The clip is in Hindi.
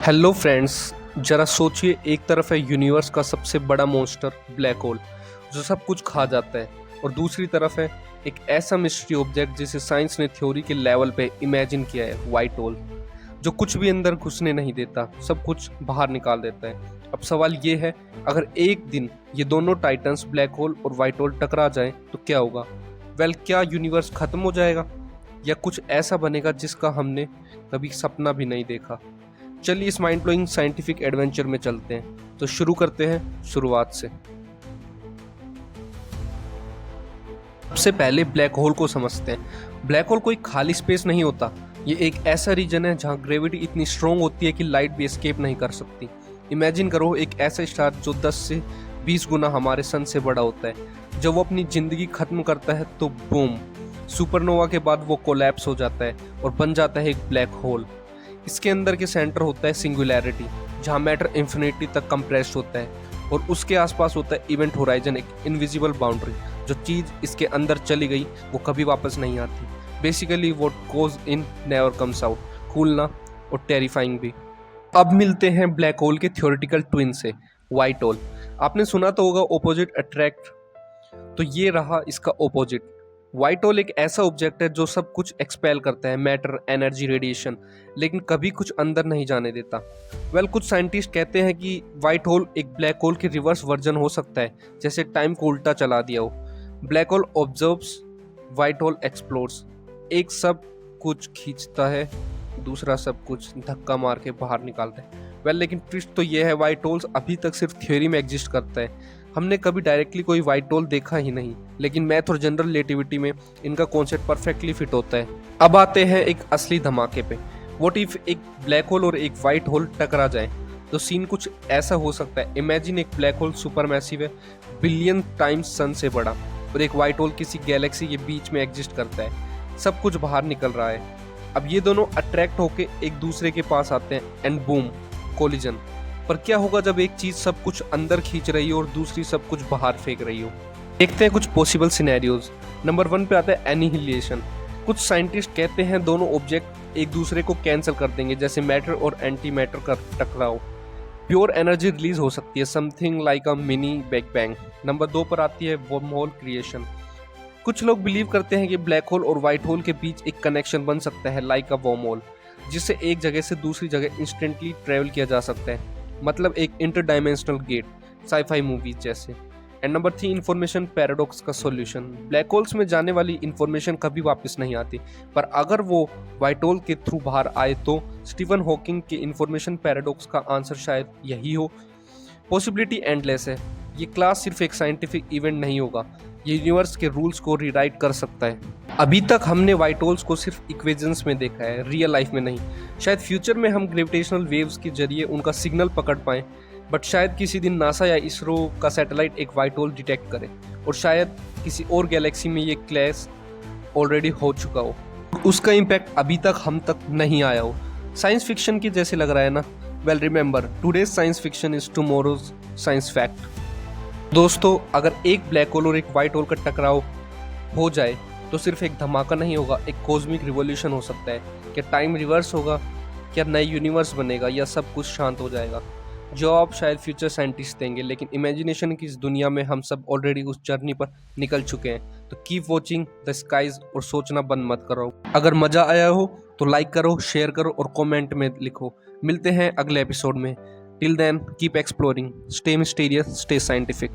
हेलो फ्रेंड्स, जरा सोचिए। एक तरफ है यूनिवर्स का सबसे बड़ा मॉन्स्टर ब्लैक होल जो सब कुछ खा जाता है, और दूसरी तरफ है एक ऐसा मिस्ट्री ऑब्जेक्ट जिसे साइंस ने थ्योरी के लेवल पे इमेजिन किया है, वाइट होल, जो कुछ भी अंदर घुसने नहीं देता, सब कुछ बाहर निकाल देता है। अब सवाल ये है, अगर एक दिन ये दोनों टाइटन्स ब्लैक होल और वाइट होल टकरा जाए तो क्या होगा? क्या यूनिवर्स खत्म हो जाएगा या कुछ ऐसा बनेगा जिसका हमने कभी सपना भी नहीं देखा? चलिए इस माइंड ब्लोइंग साइंटिफिक एडवेंचर में चलते हैं। तो शुरू करते हैं शुरुआत से। सबसे पहले ब्लैक होल को समझते हैं। ब्लैक होल कोई खाली स्पेस नहीं होता, ये एक ऐसा रीजन है जहां ग्रेविटी इतनी स्ट्रॉन्ग होती है कि लाइट भी एस्केप नहीं कर सकती। इमेजिन करो एक ऐसा स्टार जो 10 से 20 गुना हमारे सन से बड़ा होता है। जब वो अपनी जिंदगी खत्म करता है तो बूम, सुपरनोवा के बाद वो कोलैप्स हो जाता है और बन जाता है एक ब्लैक होल। इसके अंदर के सेंटर होता है सिंगुलैरिटी, जहाँ मैटर इन्फिनिटी तक कंप्रेस्ड होता है, और उसके आसपास होता है इवेंट होराइजन, एक इनविजिबल बाउंड्री। जो चीज़ इसके अंदर चली गई वो कभी वापस नहीं आती। Basically what goes in never comes out. Cool ना, और टेरिफाइंग भी। अब मिलते हैं ब्लैक होल के थ्योरेटिकल ट्विन से, वाइट होल। आपने सुना तो होगा ऑपोजिट अट्रैक्ट, तो ये रहा इसका ऑपोजिट। व्हाइट होल एक ऐसा ऑब्जेक्ट है जो सब कुछ एक्सपेल करता है, मैटर, एनर्जी, रेडिएशन, लेकिन कभी कुछ अंदर नहीं जाने देता। कुछ साइंटिस्ट कहते हैं कि व्हाइट होल एक ब्लैक होल के रिवर्स वर्जन हो सकता है, जैसे टाइम को उल्टा चला दिया हो। Black hole observes, white hole explores. एक सब कुछ खींचता है, दूसरा सब कुछ धक्का मार के बाहर निकालता है। लेकिन ट्विस्ट तो ये है, व्हाइट होल्स अभी तक सिर्फ थ्योरी में एग्जिस्ट करता है। हमने कभी डायरेक्टली कोई व्हाइट होल देखा ही नहीं, लेकिन मैथ और जनरल रिलेटिविटी में इनका कॉन्सेप्ट परफेक्टली फिट होता है। अब आते हैं एक असली धमाके पे। व्हाट इफ एक ब्लैक होल और एक व्हाइट होल टकरा जाए? तो सीन कुछ ऐसा हो सकता है। इमेजिन एक ब्लैक होल सुपर मैसिव है, बिलियन टाइम्स सन से बड़ा, और एक व्हाइट होल किसी गैलेक्सी के बीच में एग्जिस्ट करता है। सब कुछ बाहर निकल रहा है। अब ये दोनों अट्रैक्ट होके एक दूसरे के पास आते हैं, एंड बूम, कोलिजन। पर क्या होगा जब एक चीज सब कुछ अंदर खींच रही हो और दूसरी सब कुछ बाहर फेंक रही हो? देखते हैं कुछ पॉसिबल सिनेरियोज। नंबर 1 पे आता है एनिहिलेशन। कुछ साइंटिस्ट कहते हैं दोनों ऑब्जेक्ट एक दूसरे को कैंसिल कर देंगे, जैसे मैटर और एंटी मैटर का टकराव। प्योर एनर्जी रिलीज हो सकती है, something like a mini big bang. Number 2 पर आती है वर्म होल क्रिएशन। कुछ लोग बिलीव करते हैं कि ब्लैक होल और व्हाइट होल के बीच एक कनेक्शन बन सकता है, लाइक अ वर्म होल, जिससे एक जगह से दूसरी जगह इंस्टेंटली ट्रेवल किया जा सकता है, मतलब एक इंटरडायमेंशनल गेट, साईफाई मूवीज जैसे। एंड नंबर 3, इंफॉर्मेशन पैराडॉक्स का सॉल्यूशन। ब्लैक होल्स में जाने वाली इंफॉर्मेशन कभी वापस नहीं आती, पर अगर वो व्हाइट होल के थ्रू बाहर आए तो स्टीफन हॉकिंग के इंफॉर्मेशन पैराडॉक्स का आंसर शायद यही हो। पॉसिबिलिटी एंडलेस है। ये क्लास सिर्फ एक साइंटिफिक इवेंट नहीं होगा, ये यूनिवर्स के रूल्स को रीराइट कर सकता है। अभी तक हमने व्हाइट होल्स को सिर्फ इक्वेशंस में देखा है, रियल लाइफ में नहीं। शायद फ्यूचर में हम ग्रेविटेशनल वेव्स के जरिए उनका सिग्नल पकड़ पाएं, बट शायद किसी दिन नासा या इसरो का सैटेलाइट एक व्हाइट होल डिटेक्ट करे, और शायद किसी और गैलेक्सी में ये क्लैश ऑलरेडी हो चुका हो, उसका इम्पैक्ट अभी तक हम तक नहीं आया हो। साइंस फिक्शन की जैसे लग रहा है ना? Remember, today's science fiction is tomorrow's science fact. दोस्तों, अगर एक ब्लैक होल और एक व्हाइट होल का टकराव हो जाए तो सिर्फ एक धमाका नहीं होगा, एक कॉस्मिक रिवॉल्यूशन हो सकता है। क्या टाइम रिवर्स होगा? क्या नए यूनिवर्स बनेगा, या सब कुछ शांत हो जाएगा? जवाब शायद फ्यूचर साइंटिस्ट देंगे, लेकिन इमेजिनेशन की इस दुनिया में हम सब ऑलरेडी उस जर्नी पर निकल चुके हैं। तो कीप वॉचिंग द स्काईज और सोचना बंद मत करो। अगर मजा आया हो तो लाइक करो, शेयर करो और कमेंट में लिखो। मिलते हैं अगले एपिसोड में। Till then keep exploring, stay mysterious, stay scientific.